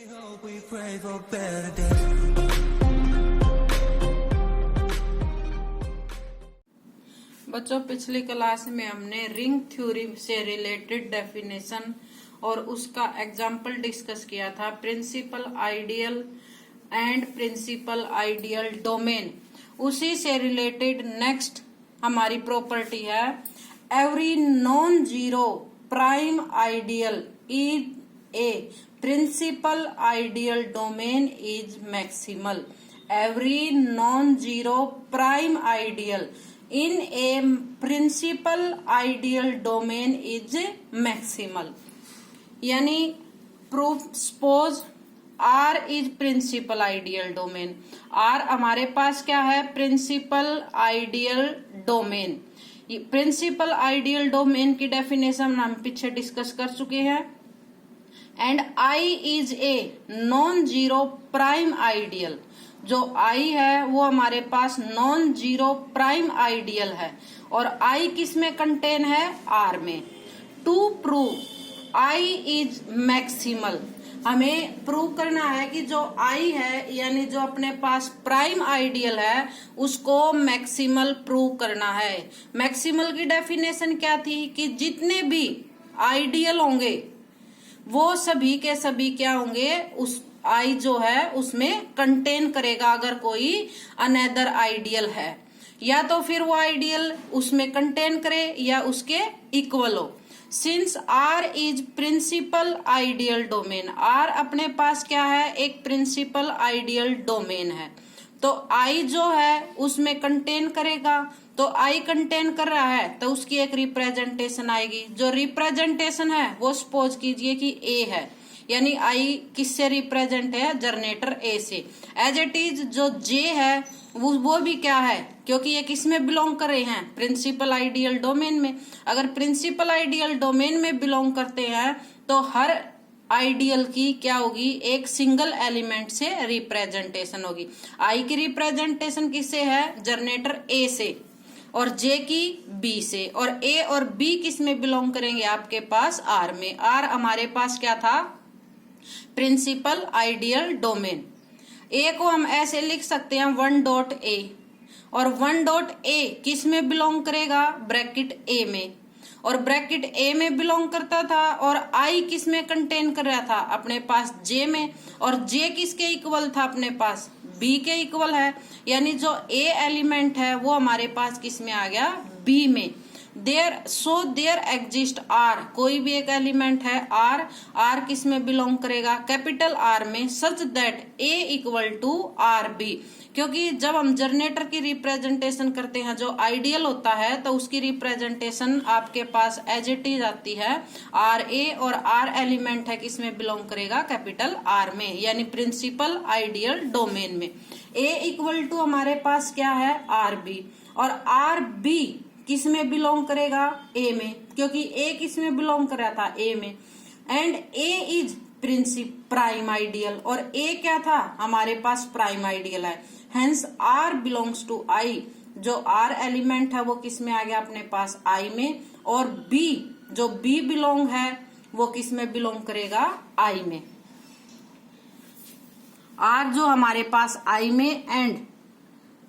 hope we pray for better days. बच्चों, पिछली class में हमने रिंग थ्योरी से रिलेटेड डेफिनेशन और उसका एग्जाम्पल डिस्कस किया था, principal ideal and principal ideal domain. उसी से रिलेटेड नेक्स्ट हमारी प्रॉपर्टी है, every non zero prime ideal is a principal ideal domain is maximal. Every non zero prime ideal in a principal ideal domain is maximal। यानी proof suppose R is principal ideal domain। R हमारे पास क्या है? Principal ideal domain. Principal ideal domain की definition हम पीछे discuss कर चुके हैं। And I is a non zero prime ideal. जो I है वो हमारे पास नॉन जीरो प्राइम आइडियल है और I किस में कंटेन है? R में। To prove I is maximal, हमें प्रूव करना है कि जो I है यानी जो अपने पास प्राइम आइडियल है उसको मैक्सिमल प्रूव करना है। मैक्सिमल की डेफिनेशन क्या थी कि जितने भी आइडियल होंगे वो सभी के सभी क्या होंगे? उस आई जो है उसमें कंटेन करेगा अगर कोई अनदर आइडियल है, या तो फिर वो आइडियल उसमें कंटेन करे या उसके इक्वल हो। Since R is principal ideal domain, R अपने पास क्या है? एक प्रिंसिपल आइडियल डोमेन है, तो आई जो है उसमें कंटेन करेगा। तो आई कंटेन कर रहा है तो उसकी एक रिप्रेजेंटेशन आएगी। जो रिप्रेजेंटेशन है वो सपोज कीजिए कि ए है, यानी आई किससे रिप्रेजेंट है? जनरेटर ए से। एज इट इज जो जे है वो भी क्या है? क्योंकि ये किस में बिलोंग कर रहे हैं? प्रिंसिपल आइडियल डोमेन में। अगर प्रिंसिपल आइडियल डोमेन में बिलोंग करते हैं तो हर आइडियल की क्या होगी? एक सिंगल एलिमेंट से रिप्रेजेंटेशन होगी। आई की रिप्रेजेंटेशन किससे है? जनरेटर ए से, और जे की बी से, और ए और बी किस में बिलोंग करेंगे? आपके पास आर में। आर हमारे पास क्या था? Principal ideal domain. ए को हम ऐसे लिख सकते हैं 1.a, और 1.a किस में बिलोंग करेगा? ब्रैकेट ए में, और ब्रैकेट ए में बिलोंग करता था। और आई किस में कंटेन कर रहा था? अपने पास जे में, और जे किसके इक्वल था? अपने पास बी के इक्वल है, यानी जो ए एलिमेंट है वो हमारे पास किस में आ गया? बी में। देयर एग्जिस्ट आर, कोई भी एक एलिमेंट है आर, आर किस में बिलोंग करेगा? कैपिटल आर में, such that A equal to R B. क्योंकि जब हम जनरेटर की रिप्रेजेंटेशन करते हैं जो आइडियल होता है तो उसकी रिप्रेजेंटेशन आपके पास एज इट इज आती है आर ए, और आर एलिमेंट है किसमें बिलोंग करेगा? कैपिटल आर में, यानी प्रिंसिपल आइडियल डोमेन में। ए इक्वल टू हमारे पास क्या है? आर बी, और आर बी किस में बिलोंग करेगा? ए में, क्योंकि ए किस में बिलोंग कर रहा था? ए में। And A is prime ideal, और ए क्या था? हमारे पास प्राइम आइडियल है। हेंस आर बिलोंग्स टू आई, जो आर एलिमेंट है वो किस में आ गया? अपने पास आई में, और बी जो बी बिलोंग है वो किस में बिलोंग करेगा? आई में। आर जो हमारे पास आई में, एंड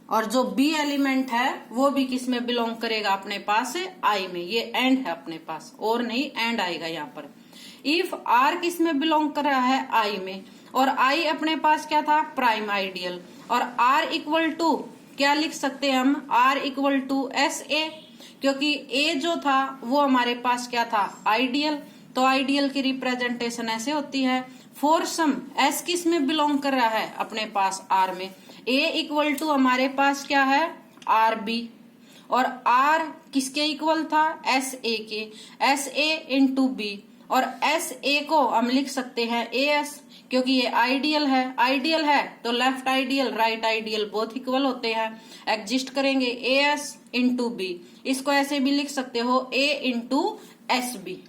और जो बी एलिमेंट है वो भी किस में बिलोंग करेगा? अपने पास आई में। ये एंड है अपने पास, और नहीं एंड आएगा यहाँ पर। इफ आर किस में बिलोंग कर रहा है? आई में, और आई अपने पास क्या था? प्राइम आइडियल, और आर इक्वल टू क्या लिख सकते हैं हम? R equal to S A, क्योंकि ए जो था वो हमारे पास क्या था? आइडियल, तो आइडियल की रिप्रेजेंटेशन ऐसे होती है। फोर सम एस किस में बिलोंग कर रहा है? अपने पास आर में। ए इक्वल टू हमारे पास क्या है? आर बी, और आर किसके इक्वल था? एस ए के, एस ए इंटू बी, और एस ए को हम लिख सकते हैं ए एस, क्योंकि ये आइडियल है। आइडियल है तो left ideal right ideal both equal होते हैं, एग्जिस्ट करेंगे ए एस इंटू बी। इसको ऐसे भी लिख सकते हो A into S B.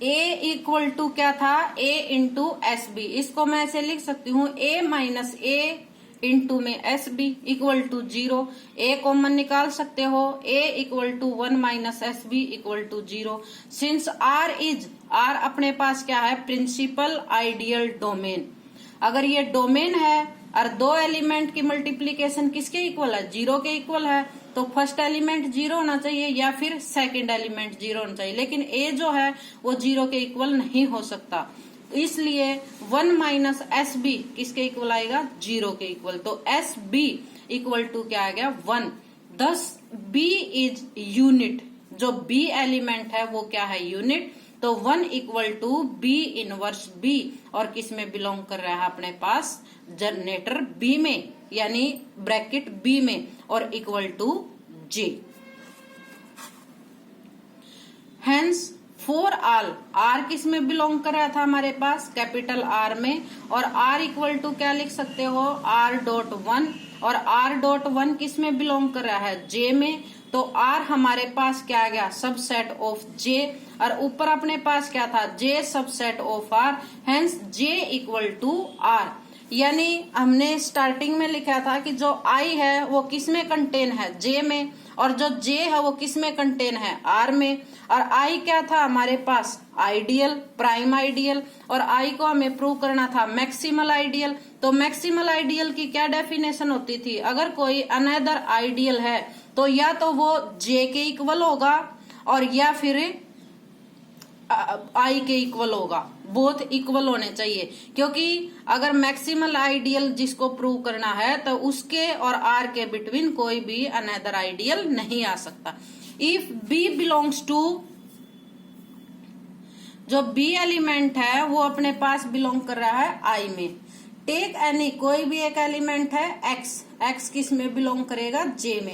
A equal to क्या था, ए इंटू एस बी। इसको मैं ऐसे लिख सकती हूँ, ए माइनस ए इंटू में S B equal to 0। A common निकाल सकते हो, A equal to 1 minus S B equal to 0। Since R अपने पास क्या है, प्रिंसिपल आइडियल डोमेन। अगर ये डोमेन है और दो एलिमेंट की मल्टीप्लीकेशन किसके इक्वल है, 0 के इक्वल है, तो फर्स्ट एलिमेंट 0 होना चाहिए या फिर सेकंड एलिमेंट 0 होना चाहिए। लेकिन ए जो है वो 0 के इक्वल नहीं हो सकता, इसलिए 1 माइनस एस बी किसके इक्वल आएगा, 0 के इक्वल। तो एस बी इक्वल टू क्या आ गया, 1। दस बी इज यूनिट, जो बी एलिमेंट है वो क्या है, यूनिट। तो 1 equal to B inverse B, और किस में बिलोंग कर रहा है अपने पास, जनरेटर बी में, यानी ब्रैकेट बी में, और equal to J. Hence for all, R किस में बिलोंग कर रहा था हमारे पास, कैपिटल आर में, और आर इक्वल टू क्या लिख सकते हो, आर डॉट 1, और आर डॉट 1 किस में बिलोंग कर रहा है, जे में। तो आर हमारे पास क्या आ गया, सबसेट ऑफ जे, और ऊपर अपने पास क्या था, J subset of R, hence J equal to R. यानी हमने स्टार्टिंग में लिखा था कि जो आई है वो किस में कंटेन है, जे में, और जो जे है वो किस में कंटेन है, आर में। और आई क्या था हमारे पास, आइडियल, प्राइम आइडियल, और आई को हमें प्रूव करना था मैक्सिमल आइडियल। तो मैक्सिमल आइडियल की क्या डेफिनेशन होती थी, अगर कोई अनदर आइडियल है तो या तो वो जे के इक्वल होगा और या फिर आई के इक्वल होगा, बोथ इक्वल होने चाहिए। क्योंकि अगर मैक्सिमल आइडियल जिसको प्रूव करना है तो उसके और आर के बिटवीन कोई भी अनदर आइडियल नहीं आ सकता। इफ बी बिलोंग्स टू, जो बी एलिमेंट है वो अपने पास बिलोंग कर रहा है आई में। टेक एनी, कोई भी एक एलिमेंट है एक्स, एक्स किस में बिलोंग करेगा, जे में।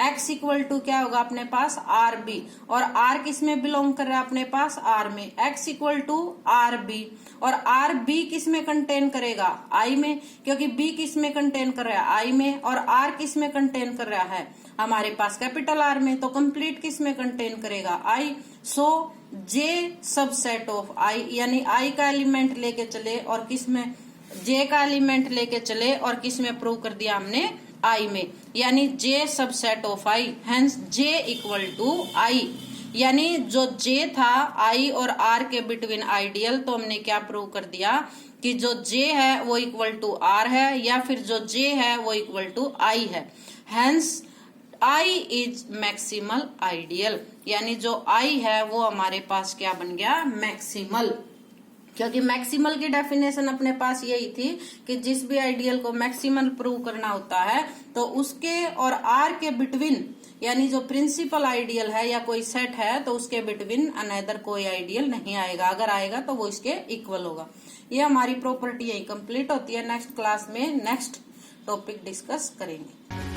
एक्स इक्वल टू क्या होगा अपने पास, आर बी, और आर किस में बिलोंग कर रहा है अपने पास, आर में। X equal to R B, और आर बी किस में कंटेन करेगा, आई में, क्योंकि बी किस में कंटेन कर रहा है, आई में, और आर किस में कंटेन कर रहा है हमारे पास कैपिटल आर में, तो कंप्लीट किस में कंटेन करेगा, आई। सो जे सबसेट ऑफ आई, यानी आई का एलिमेंट लेके चले और किस में, जे का एलिमेंट लेके चले और किस में प्रूव कर दिया हमने, आई में, यानी J subset of I, hence J equal to I. यानी जो जे था आई और आर के बिटवीन आइडियल, तो हमने क्या प्रूव कर दिया कि जो जे है वो इक्वल टू आर है, या फिर जो जे है वो इक्वल टू आई है। Hence I is maximal ideal, यानी जो आई है वो हमारे पास क्या बन गया, मैक्सिमल। क्योंकि मैक्सिमल की डेफिनेशन अपने पास यही थी कि जिस भी आइडियल को मैक्सिमल प्रूव करना होता है तो उसके और आर के बिटवीन, यानी जो प्रिंसिपल आइडियल है या कोई सेट है तो उसके बिटवीन अनदर कोई आइडियल नहीं आएगा, अगर आएगा तो वो इसके इक्वल होगा। ये हमारी प्रॉपर्टी यही कंप्लीट होती है। नेक्स्ट क्लास में नेक्स्ट टॉपिक डिस्कस करेंगे।